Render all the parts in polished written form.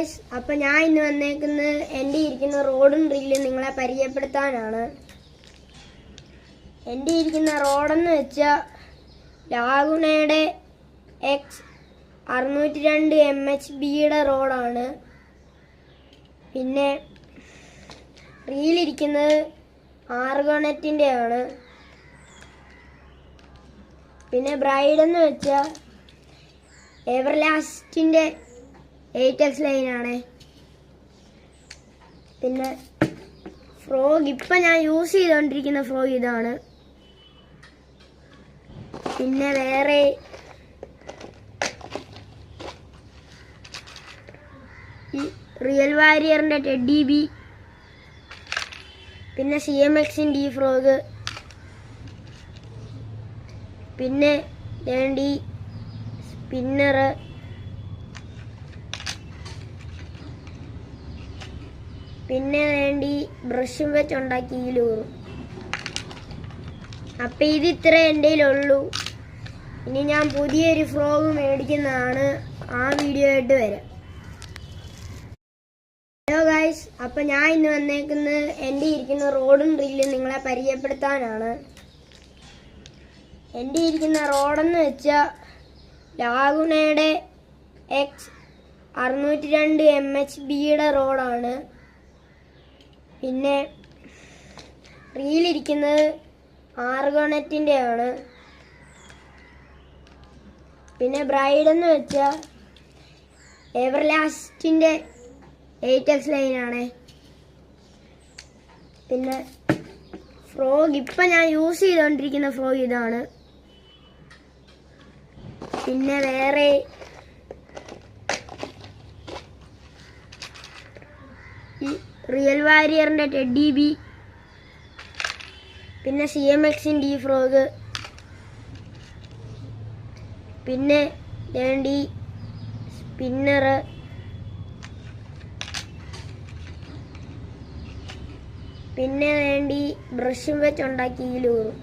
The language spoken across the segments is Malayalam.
ഗൈസ്, അപ്പം ഞാൻ ഇന്ന് വന്നേക്കുന്നത് എൻ്റെ ഇരിക്കുന്ന റോഡും റീലും നിങ്ങളെ പരിചയപ്പെടുത്താനാണ്. എൻ്റെ ഇരിക്കുന്ന റോഡെന്ന് വെച്ചാൽ ലാഗുണയുടെ X602 MHBയുടെ റോഡാണ്. പിന്നെ റീലിരിക്കുന്നത് ആർഗോണറ്റിൻ്റെ ആണ്. പിന്നെ ബ്രൈഡെന്ന് വെച്ചാൽ എവർലാസ്റ്റിൻ്റെ 8X ലൈനാണ്. പിന്നെ ഫ്രോഗ് ഇപ്പം ഞാൻ യൂസ് ചെയ്തുകൊണ്ടിരിക്കുന്ന ഫ്രോഗ് ഇതാണ്. പിന്നെ വേറെ ഈ റിയൽ വാരിയറിൻ്റെ ടെഡി ബി, പിന്നെ CMXൻ്റെ ഈ ഫ്രോഗ്, പിന്നെ വേണ്ടി സ്പിന്നർ, പിന്നെ വേണ്ടി ബ്രഷും വെച്ച് ഉണ്ടാക്കി ഈ ലൂറും. അപ്പം ഇത് ഇത്ര എൻ്റെ കയ്യിലുള്ളൂ. ഇനി ഞാൻ പുതിയൊരു ഫ്രോഗ് മേടിക്കുന്നതാണ്. ആ വീഡിയോ ആയിട്ട് വരാം. ഹലോ ഗൈസ്, അപ്പം ഞാൻ ഇന്ന് വന്നേക്കുന്നത് എൻ്റെ ഇരിക്കുന്ന റോഡും റീലും നിങ്ങളെ പരിചയപ്പെടുത്താനാണ്. എൻ്റെ ഇരിക്കുന്ന റോഡെന്ന് വെച്ചാൽ ലാഗുണയുടെ X602 MHBയുടെ റോഡാണ്. പിന്നെ റീലിരിക്കുന്നത് ആർഗോണറ്റിൻ്റെ ആണ്. പിന്നെ ബ്രൈഡെന്ന് വെച്ചാൽ എവർലാസ്റ്റിൻ്റെ 8X ലൈനാണ്. പിന്നെ ഫ്രോഗ് ഇപ്പം ഞാൻ യൂസ് ചെയ്തുകൊണ്ടിരിക്കുന്ന ഫ്രോഗ് ഇതാണ്. പിന്നെ വേറെ ഈ റിയൽ വാരിയറിൻ്റെ ടെഡി ബി, പിന്നെ CMXൻ്റെ ഈ ഫ്രോഗ്, പിന്നെ വേണ്ടി സ്പിന്നർ, പിന്നെ വേണ്ടി ബ്രഷും വെച്ച് ഉണ്ടാക്കി ഈ ലൂറും.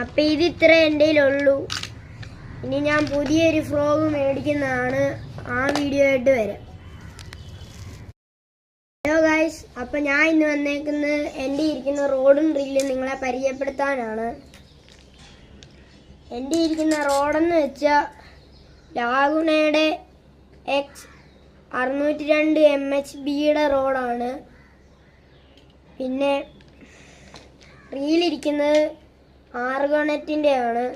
അപ്പം ഇത് ഇത്ര എൻ്റെ കയ്യിലുള്ളൂ. ഇനി ഞാൻ പുതിയൊരു ഫ്രോഗ് മേടിക്കുന്നതാണ്. ആ വീഡിയോ ആയിട്ട് വരാം. ഹലോ ഗൈസ്, അപ്പം ഞാൻ ഇന്ന് വന്നേക്കുന്നത് എൻ്റെ ഇരിക്കുന്ന റോഡും റീലും നിങ്ങളെ പരിചയപ്പെടുത്താനാണ്. എൻ്റെ ഇരിക്കുന്ന റോഡെന്ന് വെച്ചാൽ ലാഗുണയുടെ X602 MHBയുടെ റോഡാണ്. പിന്നെ റീലിരിക്കുന്നത് ആർഗോണറ്റിൻ്റെ ആണ്.